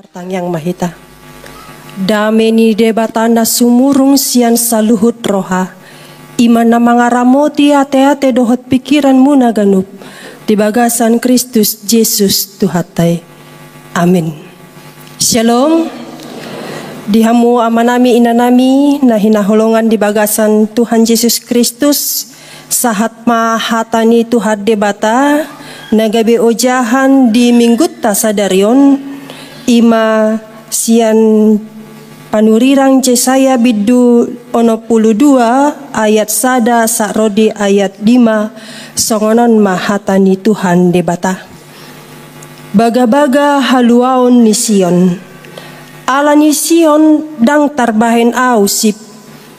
Partang yang mahita. Dameni debatanda sumurung sian saluhut roha. Imana mangaramoti ate-ate dohot pikiran muna ganup. Di bagasan Kristus Yesus Tuhatai. Amin. Shalom. Dihamu amanami inanami na hinaholongan di bagasan Tuhan Yesus Kristus. Sahat mahatani Tuhan debata. Nagabe ojahan di mingguta sadarion. Ima sian panurirang Yesaya bidu 82 ayat sada sakrodi ayat 5 songonon mahatani Tuhan debata. Baga-baga haluaon ni Sion. Ala ni Sion dang tarbahen au sip.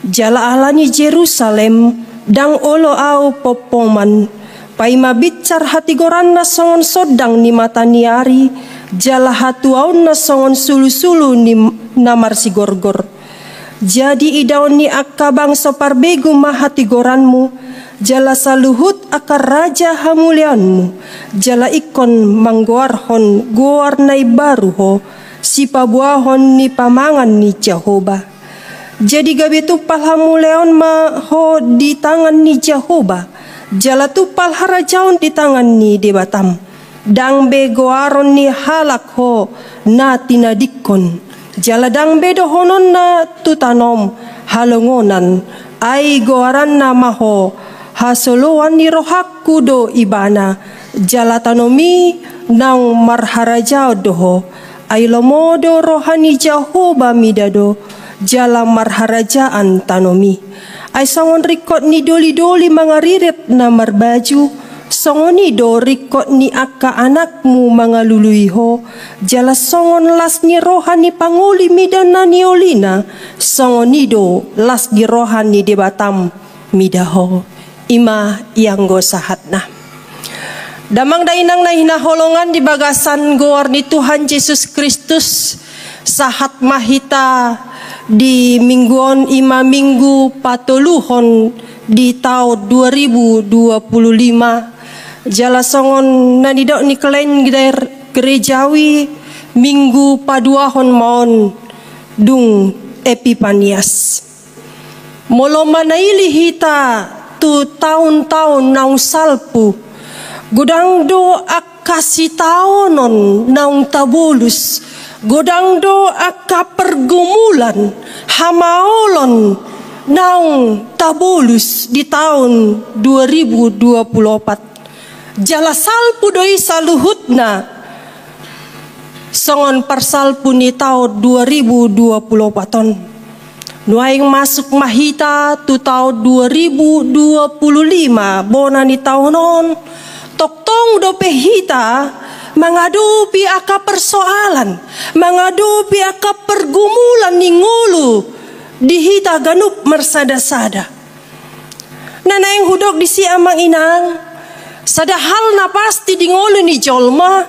Jala ala ni Jerusalem dang olo au popoman. Paima bicar hati goranna songon sodang ni mata niari. Jala hatuaun na songon sulu-sulu ni namar si gorgor. Jadi idaon ni akabang soparbegu mahati goranmu. Jala saluhut akar raja hamulianmu. Jala ikon manggoarhon goar nai baru ho. Si pabuahon ni pamangan ni Jehovah. Jadi gabi tupal hamuleon ma ho di tangan ni Jehovah. Jala tupal harajaon di tangan ni debatam. Dang begoaron ni halak ho na tinadikon. Jala dang bedo honon na tutanom halongonan. Ay goaran na maho hasoloan ni rohak kudo ibana. Jala tanomi nang marharajao doho. Ay lomodo rohani Jehovah midado. Jala marharajaan tanomi. Ay sangon rikot ni doli-doli mangaririp na marbaju. Songoni do rikot ni akka anakmu mga luluiho. Jala songon las ni rohani panguli midana ni olina. Songoni do las di rohani debatam midaho. Ima yang go sahatna. Damang dainang na hinaholongan di bagasan goar ni Tuhan Yesus Kristus. Sahat mahita di mingguon ima minggu patuluhon di tahun 2025. Jala songon nanidok ni kelain gerejawi minggu paduahon maon dung Epipanias. Molo manaili hita tu tahun-tahun naung salpu. Godang do akasi taonon naung tabulus. Godang do akka pergumulan hamaolon naung tabulus di tahun 2024. Jala salpu doi saluhutna songon parsalpu ni tahun 2024. Nuaing masuk mahita tu tahun 2025 bona ni tahunon toktong dope hita mengadupi aka persoalan, mengadupi aka pergumulan ni ngulu di hita ganup mersada-sada. Nanaing hudok di si amang inang sada hal na pasti di ngolu ni jolma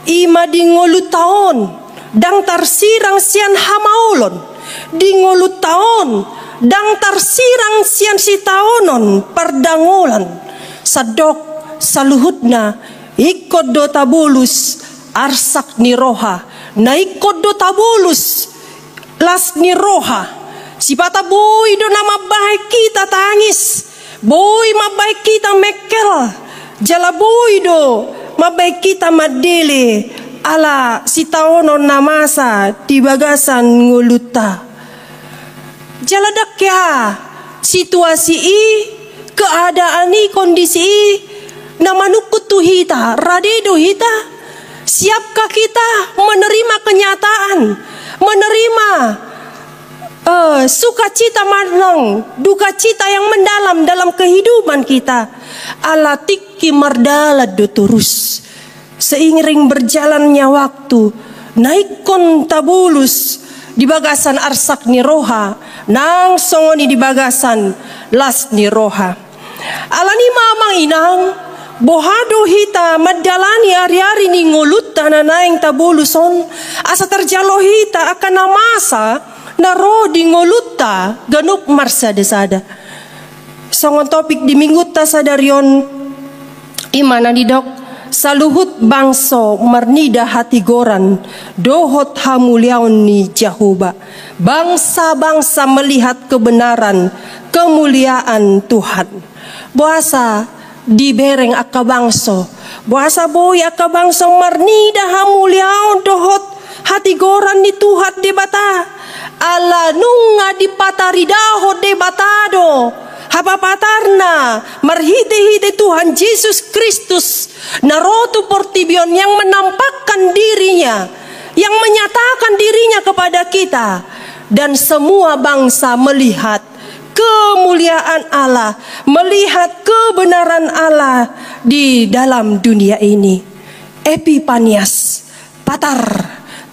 ima di ngolu taon dang tarsirang sian hamaulon di ngolu taon dang tarsirang sian si taonon perdangolan sadok saluhutna ikod do tabulus arsak ni roha na ikod do tabulus las ni roha sipata boy do na mabahay kita tangis boy mabahay kita mekel. Jala boido mabay kita madele ala si taonon namasa di bagasan nguluta. Jala dakya situasi keadaan kondisi na manukut tu hita radedo hita. Siapkah kita menerima kenyataan, menerima sukacita manang, duka cita yang mendalam dalam kehidupan kita. Ala tiki mardala do turus. Seiring berjalannya waktu, naikon tabulus di bagasan arsak ni roha, nang songoni di bagasan las ni roha. Ala ni mamang inang, bohado hita madalani ari-ari ni ngulut tananaing tabuluson, asa terjalo hita akan namasa naro di ngolutta ganup marsada-sada. Songon topik di minggu ta sadarion imana didok saluhut bangso marnida hati goran dohot hamuliaon ni Jehovah. Bangsa-bangsa melihat kebenaran kemuliaan Tuhan. Buasa dibereng aka bangso, buasa boy aka bangso marnida hamuliaon dohot hati goran ni Tuhan de bata. Ala nunga di pataridaho de batado. Hapa patarna marhite-hite Tuhan Yesus Kristus narotu portibion yang menampakkan dirinya, yang menyatakan dirinya kepada kita, dan semua bangsa melihat kemuliaan Allah, melihat kebenaran Allah di dalam dunia ini. Epifanias patar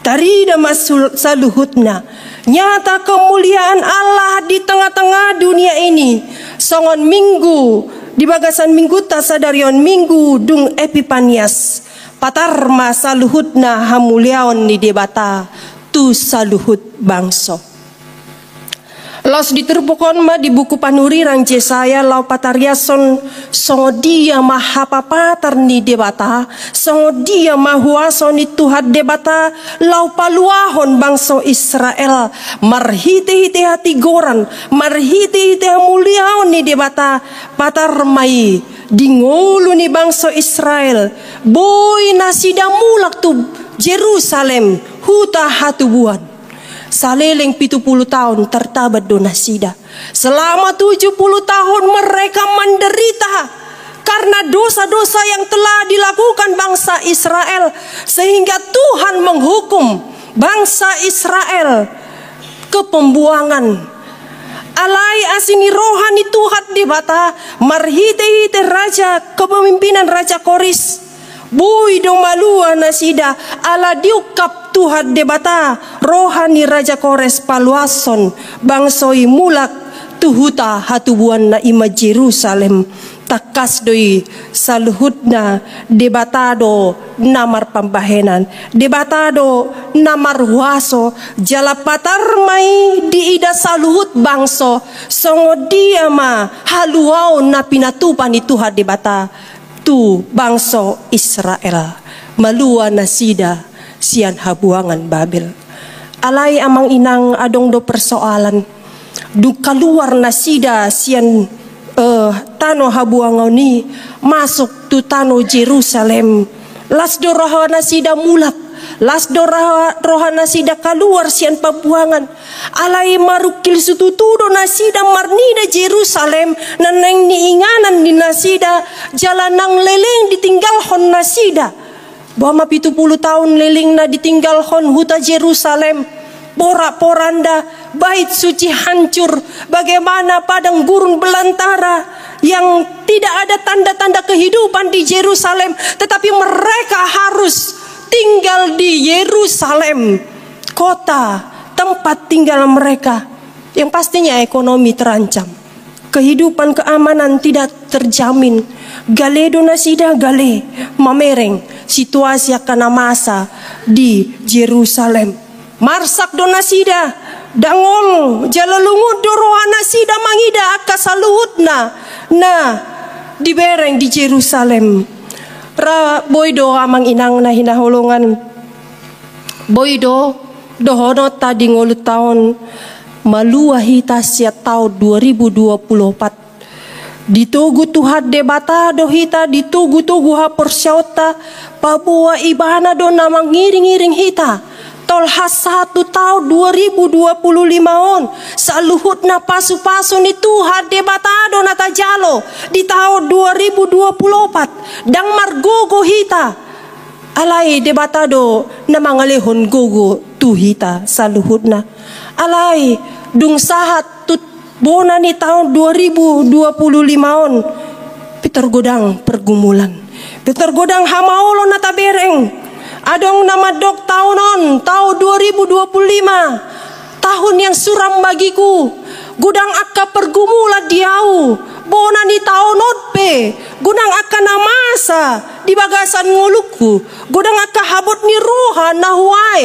tarida masul saluhutna, nyata kemuliaan Allah di tengah-tengah dunia ini. Songon minggu di bagasan minggu tasadarion minggu dung Epifanias patar masaluhutna hamuliaon ni debata tu saluhut bangso. Los diterbukon ma di buku panuriran Yesaya lau patariason songo dia maha papatar ni debata, songo dia mahuaso ni Tuhan debata lau paluahon bangso Israel marhite-hite hati goran, marhite-hite muliaon ni debata patar mai dingulu ni bangso Israel boy nasida mulak tu Jerusalem huta hatubuan. Saleleng 70 tahun tertabat donasida. Selama 70 tahun mereka menderita karena dosa-dosa yang telah dilakukan bangsa Israel, sehingga Tuhan menghukum bangsa Israel ke pembuangan. Alai asini rohani Tuhan di bata marhite-hite raja kepemimpinan Raja Koris. Bui dong malua nasida ala diukap Tuhan debata rohani Raja Kores paluason bangsoi mulak tuhuta hatubuan na ima Jerusalem takas doi saluhutna debatado namar pambahenan, debatado namar huaso jalapatar mai diida saluhut bangso songo dia ma haluau na pinatupan itu debata tu bangso Israel malua nasida sian habuangan Babel. Alai amang inang adong do persoalan du keluar nasida sian tano habuangan ni masuk tu tano Jerusalem las do roha nasida mulak, las do roha nasida keluar sian pabuangan. Alai marukil sututudo nasida marnida Jerusalem naneng ni inganan ni nasida jalanang leleng ditinggalhon nasida. Bahwa 70 tahun leling na ditinggalhon huta Jerusalem, porak-poranda, bait suci hancur, bagaimana padang gurun belantara yang tidak ada tanda-tanda kehidupan di Jerusalem, tetapi mereka harus tinggal di Yerusalem, kota tempat tinggal mereka yang pastinya ekonomi terancam, kehidupan keamanan tidak terjamin. Gale donasida gale mamereng situasi akan masa di Jerusalem. Marsak donasida dangol jalalungud dorohana sida mangida akasaluhutna na dibereng di Jerusalem. Ra boydo amang inang na hinahulungan boydo dohono tadi ngolut tahun malua hita sia tahun 2024 ditugu Tuhan debata dohita ditugu-tugu ha persyauta Papua ibana do namang ngiring-ngiring hita tolha 1 tahun 2025 on saluhut na pasu-pasu ni Tuhan debata do natajalo di tahun 2024 dang margogo hita alai debata do namangalehon gogo tu hita saluhut na alai dung sahat bona ni tahun 2025 on Peter Godang pergumulan Peter Godang hamaolo na tabereng adong nama dok tahun 2025 tahun yang suram bagiku gudang akka pergumulan diau bona ni tahun otpe gudang akka namasa di bagasan nguluku gudang akka habot ni roha na huai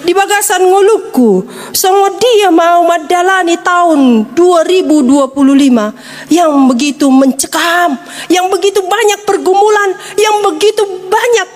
di bagasan nguluku. Songo dia mau madalani tahun 2025 yang begitu mencekam, yang begitu banyak pergumulan, yang begitu banyak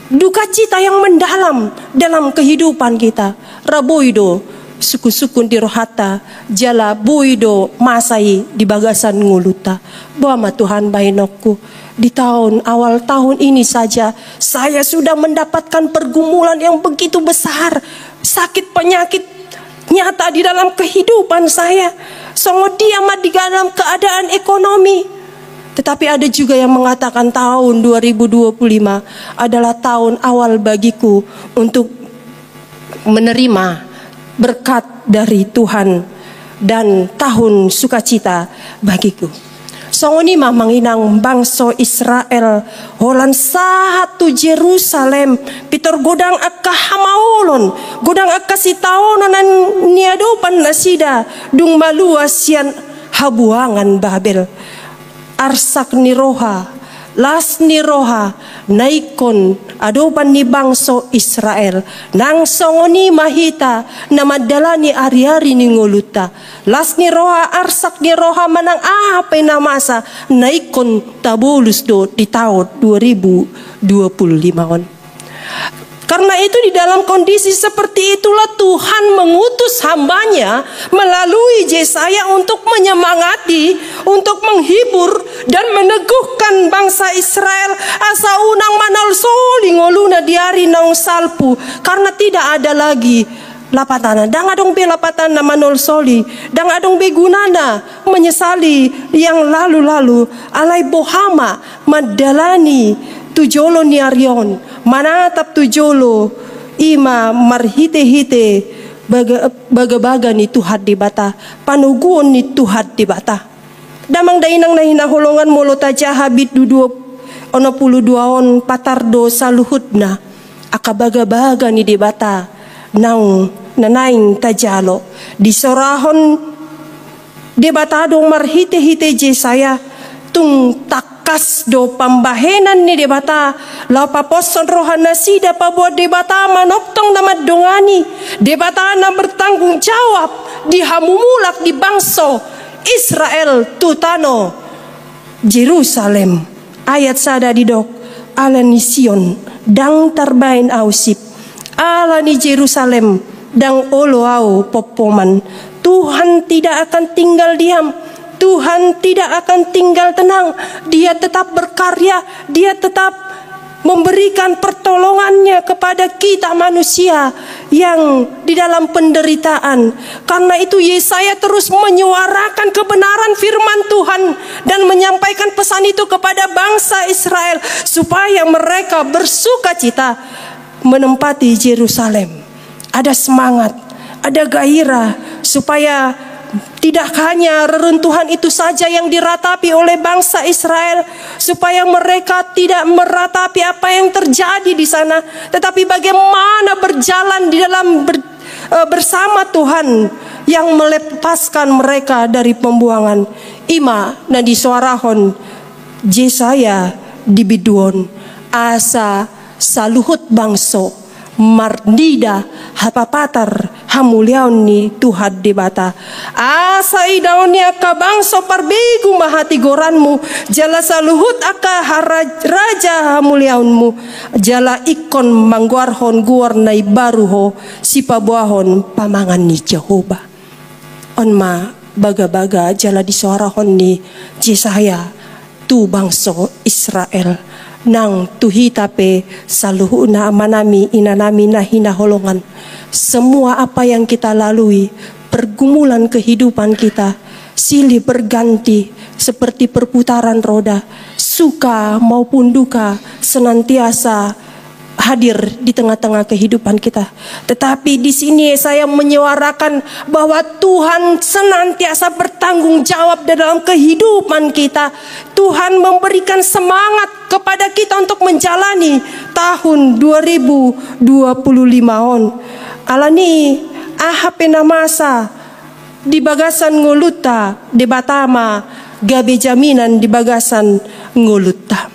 duka cita yang mendalam dalam kehidupan kita. Raboido suku-suku di rohata jala boido masai di bagasan nguluta. Bama Tuhan bainokku, di awal tahun ini saja saya sudah mendapatkan pergumulan yang begitu besar, sakit penyakit nyata di dalam kehidupan saya. Songo diamat di dalam keadaan ekonomi. Tetapi ada juga yang mengatakan tahun 2025 adalah tahun awal bagiku untuk menerima berkat dari Tuhan dan tahun sukacita bagiku. Songoni manginang bangsa Israel holan satu Jerusalem pitor godang akka hamaolon godang akka sitaonan niadopan nasida dung malua sian habuangan Babel arsak ni roha las ni roha naikon adopan ni bangso Israel nang songoni mahita na madalani ari-ari ni nguluta las ni roha arsak ni roha manang apay na masa naikon tabulus do di tahun 2025 on. Karena itu di dalam kondisi seperti itulah Tuhan mengutus hambanya melalui Yesaya untuk menyemangati, untuk menghibur dan meneguhkan bangsa Israel asa unang manal soli ngoluna diari naung salpu, karena tidak ada lagi lapatana. Dang adong be lapatana manol soli, dang adong be gunana menyesali yang lalu-lalu alai bohama madalani tujolo ni arion manatap tujolo ima marhite-hite baga-baga ni Tuhan di bata panuguon ni Tuhan di bata damang dainang nahinahulungan mulo taja habit dudu ono puluh duaon patardo saluhutna akabaga-baga ni di bata naung nanaing tajalo di sorahon di bata dong marhite-hite Yesaya tung takas do pambahenan ni debata lapa poson rohana sida pabuat debata manoktong nama dongani debata na bertanggung jawab di hamumulak di bangso Israel tutano Jerusalem ayat sada di dok ala ni Sion dang tarbain ausip ala ni Jerusalem dang olo au popoman. Tuhan tidak akan tinggal diam, Tuhan tidak akan tinggal tenang. Dia tetap berkarya, dia tetap memberikan pertolongannya kepada kita manusia yang di dalam penderitaan. Karena itu Yesaya terus menyuarakan kebenaran firman Tuhan dan menyampaikan pesan itu kepada bangsa Israel supaya mereka bersukacita menempati Yerusalem. Ada semangat, ada gairah supaya tidak hanya reruntuhan itu saja yang diratapi oleh bangsa Israel, supaya mereka tidak meratapi apa yang terjadi di sana, tetapi bagaimana berjalan di dalam bersama Tuhan yang melepaskan mereka dari pembuangan. Ima na di suarahon Yesaya di biduon asa saluhut bangso mardida hapapatar hamuliaon ni Tuhan di bata asa idaunia ka bangso parbegu mahati goranmu jala saluhut aka raja hamuliaonmu jala ikon mangguarhon guarnai baruho sipabuahon pamangan ni Jehovah onma baga-baga jala di suarahon ni Yesaya tu bangso Israel nang tuhitape saluhuna manami inanami na hinaholongan. Semua apa yang kita lalui, pergumulan kehidupan kita silih berganti seperti perputaran roda, suka maupun duka senantiasa hadir di tengah-tengah kehidupan kita. Tetapi di sini saya menyuarakan bahwa Tuhan senantiasa bertanggung jawab dalam kehidupan kita. Tuhan memberikan semangat kepada kita untuk menjalani tahun 2025 on. Alani ahapena masa di bagasan nguluta di batama gabe jaminan di bagasan nguluta.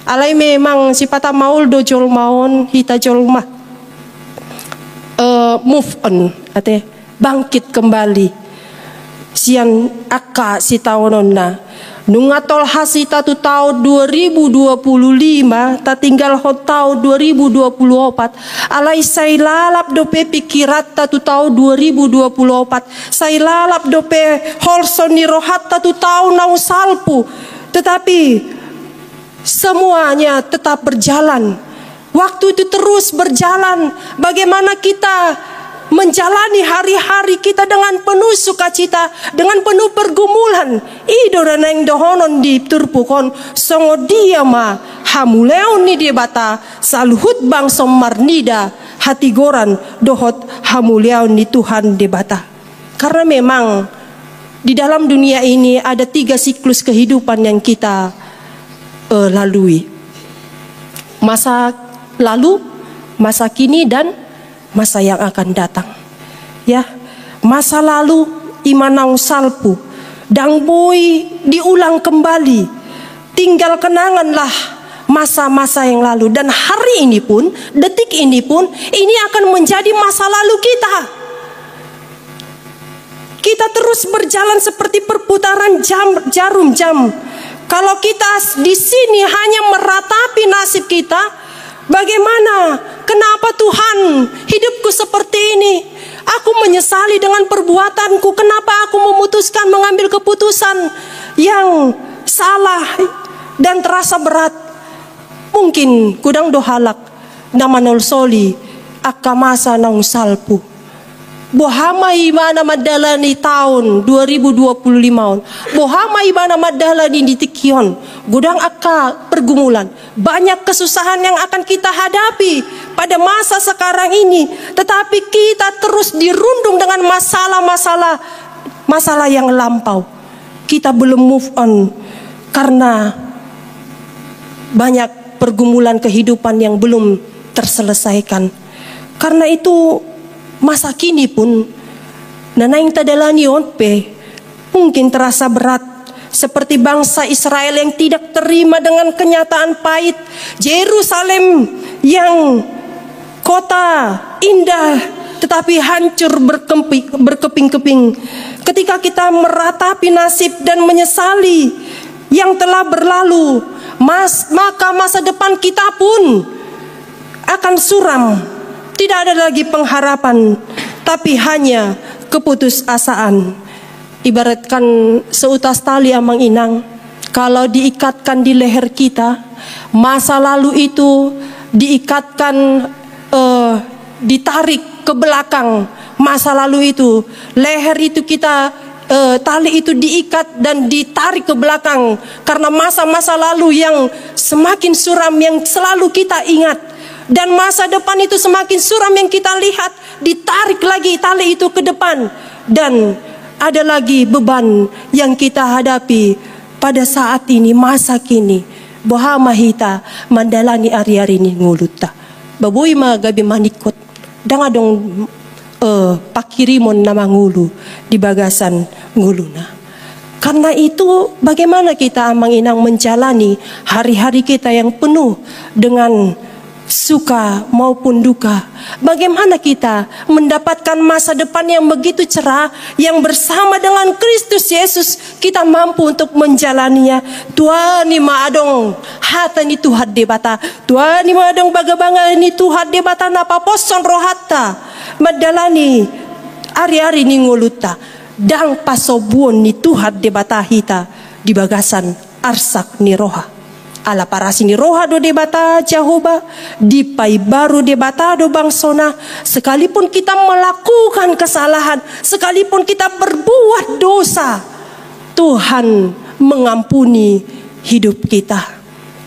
Alay memang si pata maul do jol maon hita jol mah move on, bangkit kembali. Sian akka si tawonon na. Nungatol hasita tu tahun 2025, tak tinggal hot tahun 2024. Alai say lalap dope pikirat tu tahun 2024. Say lalap dope holson ni rohat tu tahun nau salpu. Tetapi semuanya tetap berjalan. Waktu itu terus berjalan. Bagaimana kita menjalani hari-hari kita dengan penuh sukacita, dengan penuh pergumulan. Idora neng dohonon di turpukon songo dia ma hamuleon ni dia bata saluhut bang somarnida hati goran dohot hamuleon ni Tuhan dia bata. Karena memang di dalam dunia ini ada 3 siklus kehidupan yang kita lalui. Masa lalu, masa kini, dan masa yang akan datang. Ya, masa lalu imanau salpu, dang boy diulang kembali. Tinggal kenanganlah masa-masa yang lalu, dan hari ini pun, detik ini pun, ini akan menjadi masa lalu kita. Kita terus berjalan seperti perputaran jarum jam. Kalau kita di sini hanya meratapi nasib kita, bagaimana? Kenapa Tuhan hidupku seperti ini? Aku menyesali dengan perbuatanku. Kenapa aku memutuskan mengambil keputusan yang salah dan terasa berat? Mungkin kudang dohalak nama nol soli akka masa nang salpu. Bohamai mana madalani tahun 2025. Bohamai mana madalani di tikion. Gudang akka pergumulan. Banyak kesusahan yang akan kita hadapi pada masa sekarang ini. Tetapi kita terus dirundung dengan masalah yang lampau. Kita belum move on karena banyak pergumulan kehidupan yang belum terselesaikan. Karena itu masa kini pun nanaing tadalani onpe mungkin terasa berat, seperti bangsa Israel yang tidak terima dengan kenyataan pahit. Yerusalem yang kota indah tetapi hancur berkeping-keping. Ketika kita meratapi nasib dan menyesali yang telah berlalu, maka masa depan kita pun akan suram. Tidak ada lagi pengharapan, tapi hanya keputusasaan. Ibaratkan seutas tali amang inang, kalau diikatkan di leher kita, masa lalu itu diikatkan, ditarik ke belakang. Masa lalu itu, leher itu kita, tali itu diikat dan ditarik ke belakang. Karena masa-masa lalu yang semakin suram yang selalu kita ingat. Dan masa depan itu semakin suram yang kita lihat, ditarik lagi tali itu ke depan. Dan ada lagi beban yang kita hadapi pada saat ini, masa kini. Bohama hita mandalani ari-ari ni nguluta. Baboy magabi manikot. Dangadong pakirimon nama ngulu di bagasan nguluna. Karena itu bagaimana kita amang inang menjalani hari-hari kita yang penuh dengan suka maupun duka. Bagaimana kita mendapatkan masa depan yang begitu cerah, yang bersama dengan Kristus Yesus kita mampu untuk menjalaninya. Tuhan ni maadong hata ni Tuhan debata. Tuhan ni maadong bagabangal ni Tuhan debata napa poson rohata madalani ari-ari ni nguluta. Dang pasobuon ni Tuhan debata hita di bagasan arsak ni roha. Ala parasi ni roha do debata Jehovah, dipai baru debata do bangsona. Sekalipun kita melakukan kesalahan, sekalipun kita berbuat dosa, Tuhan mengampuni hidup kita.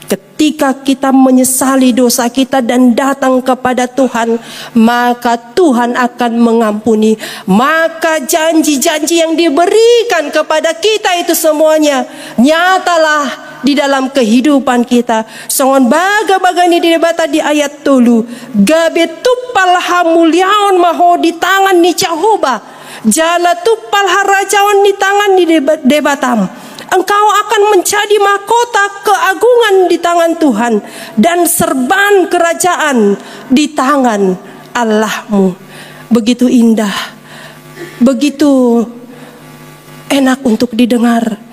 Ketika kita menyesali dosa kita dan datang kepada Tuhan, maka Tuhan akan mengampuni. Maka janji-janji yang diberikan kepada kita itu semuanya nyatalah di dalam kehidupan kita. Songon baga-baga ni dibata di ayat tulu. Gabe tupal hamuliaon maho di tangan ni Jehovah. Jala tupal harajawan di tangan ni debatam. Engkau akan menjadi mahkota keagungan di tangan Tuhan, dan serban kerajaan di tangan Allahmu. begitu indah, begitu enak untuk didengar.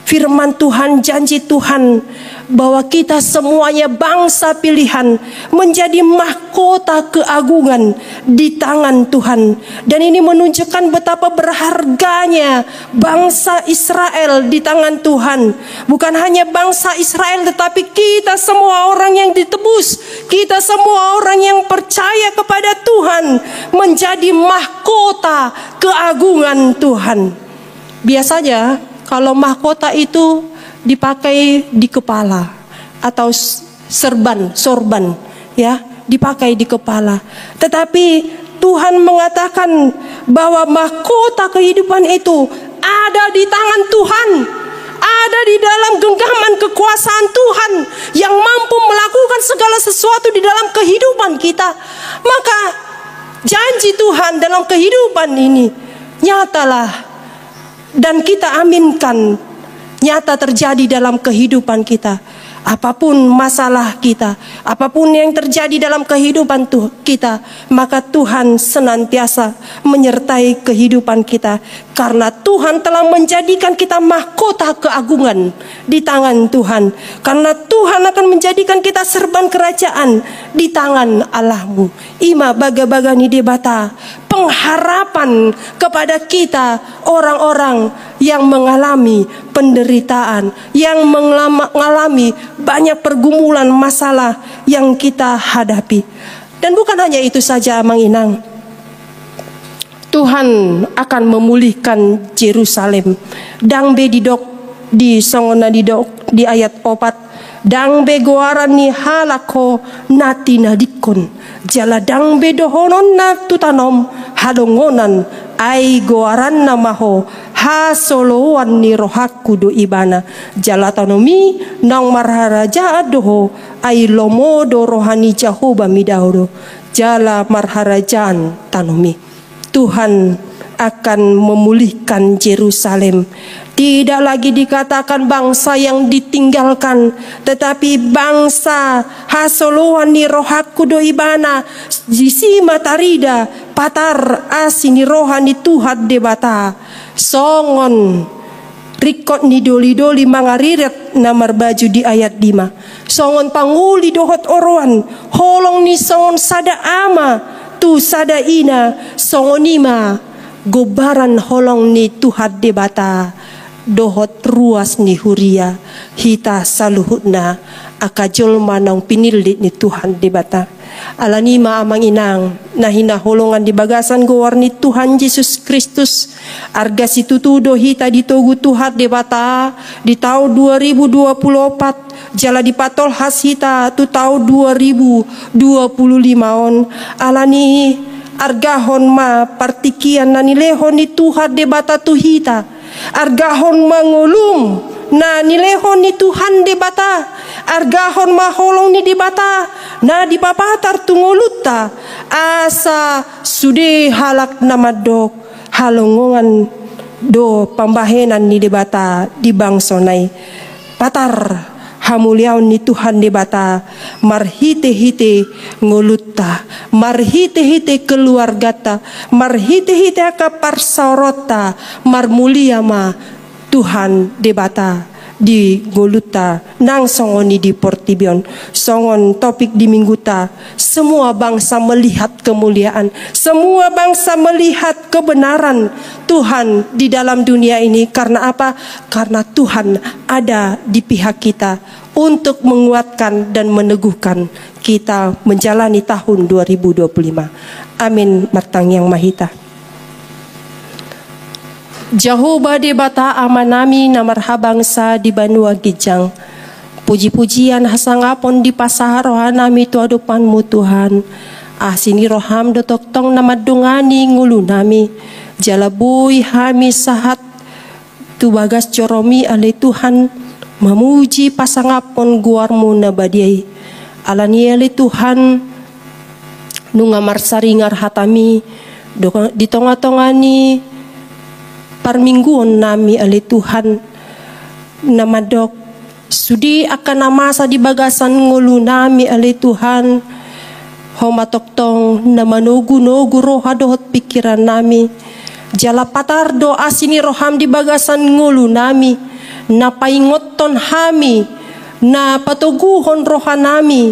Firman Tuhan, janji Tuhan bahwa kita semuanya bangsa pilihan, menjadi mahkota keagungan di tangan Tuhan. Dan ini menunjukkan betapa berharganya bangsa Israel di tangan Tuhan. Bukan hanya bangsa Israel, tetapi kita semua orang yang ditebus, kita semua orang yang percaya kepada Tuhan, menjadi mahkota keagungan Tuhan. Biasanya kalau mahkota itu dipakai di kepala atau sorban, ya, dipakai di kepala. Tetapi Tuhan mengatakan bahwa mahkota kehidupan itu ada di tangan Tuhan, ada di dalam genggaman kekuasaan Tuhan yang mampu melakukan segala sesuatu di dalam kehidupan kita. Maka janji Tuhan dalam kehidupan ini nyatalah, dan kita aminkan nyata terjadi dalam kehidupan kita. Apapun masalah kita, apapun yang terjadi dalam kehidupan kita, maka Tuhan senantiasa menyertai kehidupan kita. Karena Tuhan telah menjadikan kita mahkota keagungan di tangan Tuhan. Karena Tuhan akan menjadikan kita serban kerajaan di tangan Allahmu. Ima baga-bagani debata, pengharapan kepada kita orang-orang yang mengalami penderitaan, yang mengalami banyak pergumulan masalah yang kita hadapi. Dan bukan hanya itu saja, Mang Inang, Tuhan akan memulihkan Yerusalem. Dang be didok di songona didok di ayat 4, dang be goaran ni halako nati nadikon, jala dang be dohonon na tutanom hadongonan ai goaran namaho ha soloan ni rohaku do ibana, jala tanomi nang marharaja doho ai lomo do rohani Jehovah midaudo, jala marharajan tanomi. Tuhan akan memulihkan Yerusalem. Tidak lagi dikatakan bangsa yang ditinggalkan, tetapi bangsa hasolohan ni rohaku do ibana, jisi matarida patar asini rohani Tuhan debata, songon rikot ni doli-doli mangariret namar baju di ayat 5. Songon panguli dohot oroan, holong ni songon sada ama tu sada ina, songonima gobaran holong ni Tuhan debata, dohot ruas ni huria hita saluhutna akajol manang pinilit ni Tuhan debata. Alanima amang inang nahina holongan di bagasan gowar ni Tuhan Yesus Kristus, arga situtudo hita ditogu Tuhan debata di tahun 2024 jala dipatol has hita tu tahun 2025 on. Alani argahon ma partikian na nilehon ni Tuhan debata tuhita, argahon mangulum na nilehon ni Tuhan debata, argahon maholong ni debata na dipapatar tunguluta asa sude halak namadok halongongan do pambahenan ni debata di bangsonay patar hamuliaon ni Tuhan debata marhite-hite ngulutta, marhite-hite keluargata, marhite-hite akaparsaorota, marmulia ma Tuhan debata di ngulutta nang songoni di Portibion. Songon topik di mingguta, semua bangsa melihat kemuliaan, semua bangsa melihat kebenaran Tuhan di dalam dunia ini. Karena apa? Karena Tuhan ada di pihak kita untuk menguatkan dan meneguhkan kita menjalani tahun 2025. Amin martang yang mahita. Jehovah debata amanami namarha bangsa di Banua Gijang. Puji-pujian hasangapon di pasah rohanami tu adupanmu Tuhan. Asini roham dotok tong namadungani ngulu nami. Jalabui hami sahat tu bagas coromi ale Tuhan. Memuji pasangapon guarmu nabadiai. Alani ale Tuhan nungamar saringar hatami. Di tonga-tongani parmingguon nami ale Tuhan namadok sudi akan namasa di bagasan ngulu nami ale Tuhan homa toktong na manugu-nugu roha dohot pikiran nami. Jala patar doa sini roham di bagasan ngulu nami. Na paingoton hami, na patuguhon roha nami,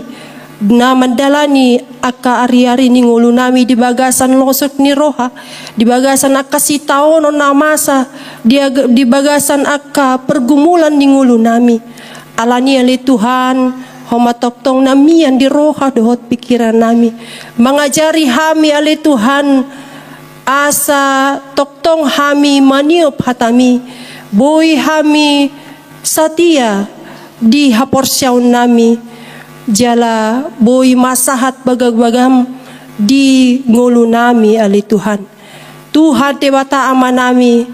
na mandalani aka ari-ari ni ngulu nami di bagasan losok ni roha, di bagasan aka sitaono na masa, di bagasan aka pergumulan ni ngulu nami. Alani ali Tuhan, homa toktong nami yang di roha dohot pikiran nami. Mengajari hami ali Tuhan, asa toktong hami maniup hatami. Boy hami satia di haporsyaun nami. Jala boy masahat bagag-bagam di ngulu nami ali Tuhan. Tuhan dewata ama nami.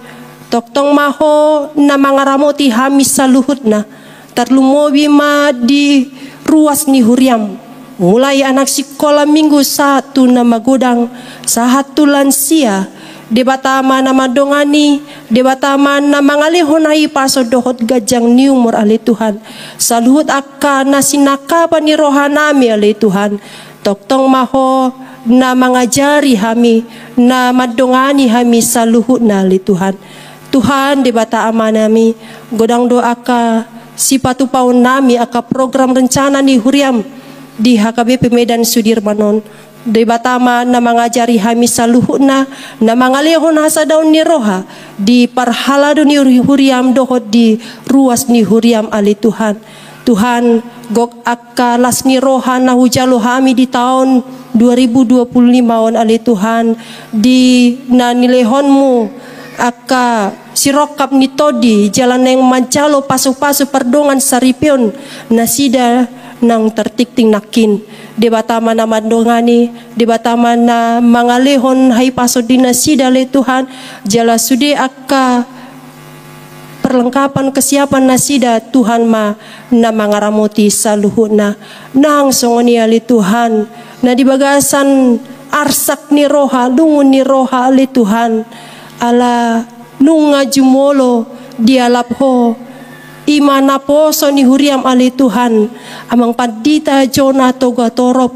Toktong maho na mangaramoti hami saluhut na. Tarlumobi ma di ruas ni huriam. Mulai anak sekolah minggu 1 na magodang sahatu lansia. Debatama na madongani, debatama na mangalihon ay paso dohot gajang ni umur ali Tuhan. Saluhut akka na sinakapan ni roha nami ali Tuhan. Toktong maho na mangajari hami, na madongani hami saluhut na ali Tuhan. Tuhan debata ama nami, godang doa ka sipatu paun nami aka program rencana ni huriam di HKBP Medan Sudirmanon. Debatama na mangajari hami saluhut na mangalihon hasa daun ni roha di parhalado ni huriam dohot di ruas ni huriam ali Tuhan. Tuhan gok akalas ni roha na hujalo hami di tahun 2025 on ali Tuhan di na nilehonmu aka sirokap ni todi jalan yang mancalo pasu-pasu perdongan saripion nasida nang tertikting nakin. Debatama na mandongani, debatama na mangalehon hai paso dinasida le Tuhan, jala sude akka perlengkapan kesiapan nasida Tuhan ma na mangaramoti saluhut na nang songoni ali Tuhan na di bagasan arsak ni roha lungun ni roha ali Tuhan ala nunga jumolo dialapho imana poso ni huriam ali Tuhan amang padita jona toga torop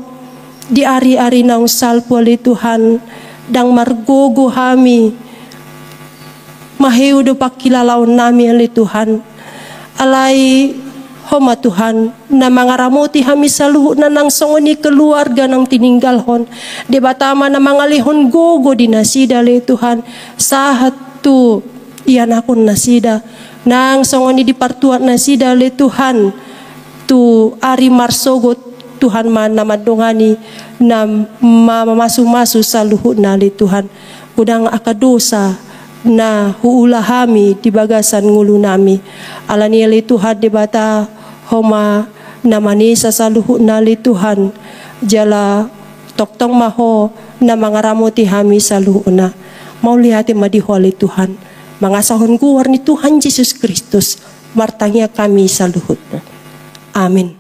di ari-ari naung salpu ali Tuhan dang margogo hami maheu do pakilalaon nami ali Tuhan alai homa Tuhan na mangaramoti hami saluhut na nang songoni keluarga nang tininggalhon debatama na mangalihon gogo dinasida ali Tuhan sahat tu iyan akon nasida nang songoni di partuat nasida le Tuhan tu ari marsogot Tuhan mana madongani na masu-masu saluhut na le Tuhan udang akadosa na huula hami di bagasan ngulu nami alani le Tuhan debata homa na manisa saluhut na le Tuhan jala toktong maho na mangaramoti hami saluhut na mau lihati madiho le Tuhan mangasahon kuwar ni Tuhan Yesus Kristus martangnya kami saluhut. Amin.